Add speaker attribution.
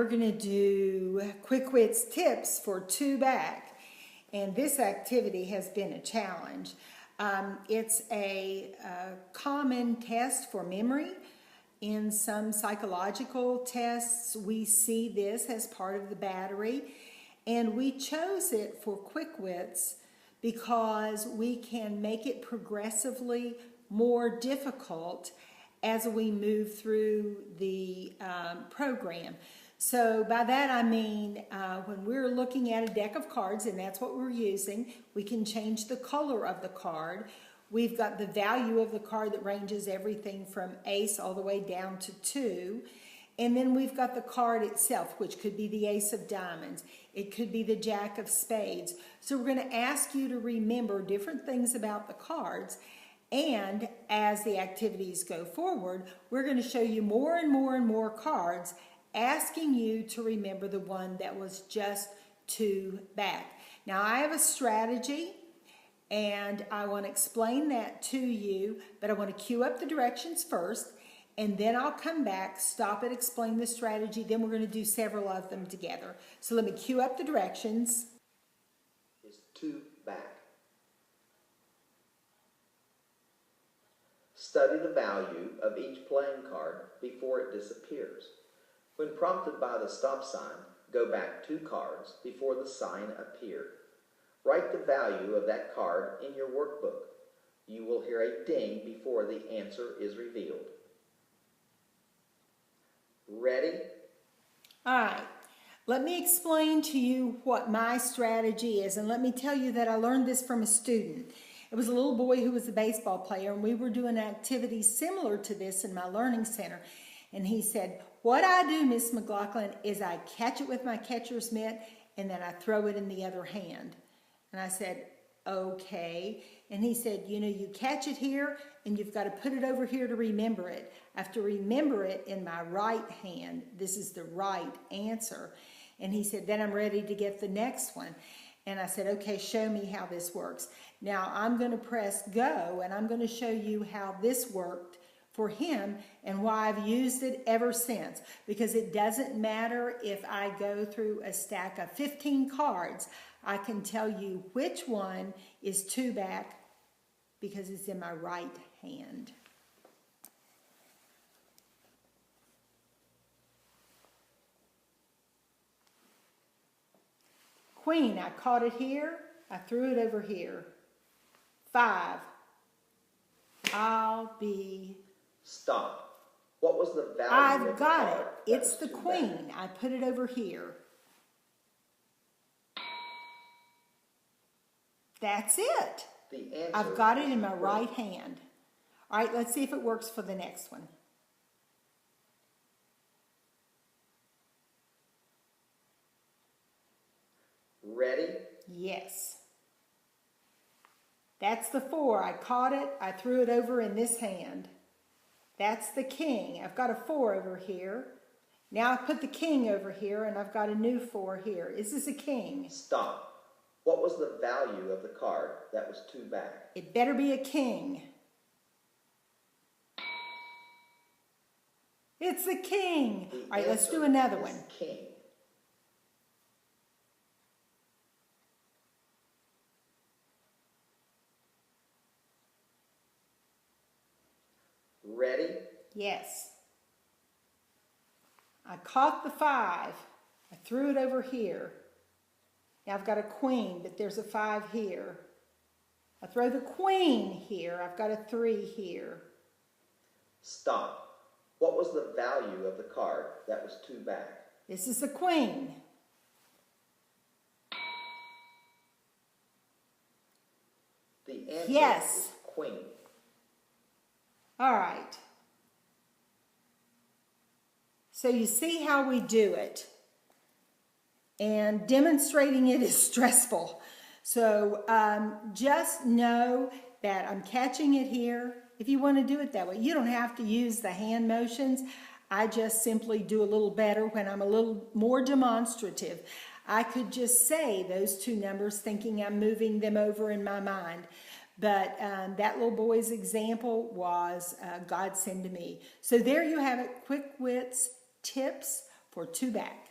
Speaker 1: we're going to do QuickWitz tips for 2 back. And this activity has been a challenge. It's a common test for memory. In some psychological tests, we see this as part of the battery. And we chose it for QuickWitz because we can make it progressively more difficult as we move through the program. So by that I mean when we're looking at a deck of cards, and that's what we're using, we can change the color of the card. We've got the value of the card that ranges everything from ace all the way down to 2. And then we've got the card itself, which could be the ace of diamonds. It could be the jack of spades. So we're going to ask you to remember different things about the cards. And as the activities go forward, we're going to show you more and more and more cards, asking you to remember the one that was just 2 back. Now I have a strategy, and I want to explain that to you, but I want to cue up the directions first, and then I'll come back, stop it, explain the strategy, then we're going to do several of them together. So let me cue up the directions.
Speaker 2: Is 2 back. Study the value of each playing card before it disappears. When prompted by the stop sign, go back 2 cards before the sign appeared. Write the value of that card in your workbook. You will hear a ding before the answer is revealed. Ready?
Speaker 1: All right. Let me explain to you what my strategy is, and let me tell you that I learned this from a student. It was a little boy who was a baseball player, and we were doing activities similar to this in my learning center. And he said, what I do, Miss McLaughlin, is I catch it with my catcher's mitt, and then I throw it in the other hand. And I said, okay. And he said, you know, you catch it here, and you've got to put it over here to remember it. I have to remember it in my right hand. This is the right answer. And he said, then I'm ready to get the next one. And I said, okay, show me how this works. Now I'm going to press go, and I'm going to show you how this worked for him and why I've used it ever since. Because it doesn't matter if I go through a stack of 15 cards, I can tell you which one is 2 back because it's in my right hand. Queen, I caught it here, I threw it over here. 5, I'll be...
Speaker 2: Stop. What was the value
Speaker 1: I've
Speaker 2: of the
Speaker 1: got
Speaker 2: card?
Speaker 1: it. It's the queen. I put it over here. That's it.
Speaker 2: The answer
Speaker 1: I've got it in my right hand. All right, let's see if it works for the next one.
Speaker 2: Ready?
Speaker 1: Yes. That's the 4. I caught it. I threw it over in this hand. That's the king. I've got a 4 over here. Now I put the king over here, and I've got a new 4 here. Is this a king?
Speaker 2: Stop. What was the value of the card that was 2 back?
Speaker 1: It better be a king. It's the king. All right, let's do another one.
Speaker 2: King. Ready?
Speaker 1: Yes. I caught the 5. I threw it over here. Now I've got a queen, but there's a 5 here. I throw the queen here. I've got a 3 here.
Speaker 2: Stop. What was the value of the card that was 2 back?
Speaker 1: This is the queen.
Speaker 2: The answer
Speaker 1: Yes.
Speaker 2: is queen.
Speaker 1: All right. So you see how we do it. And demonstrating it is stressful. So just know that I'm catching it here. If you want to do it that way, you don't have to use the hand motions. I just simply do a little better when I'm a little more demonstrative. I could just say those 2 numbers thinking I'm moving them over in my mind. But that little boy's example was godsend to me. So there you have it, QuickWitz tips for 2 back.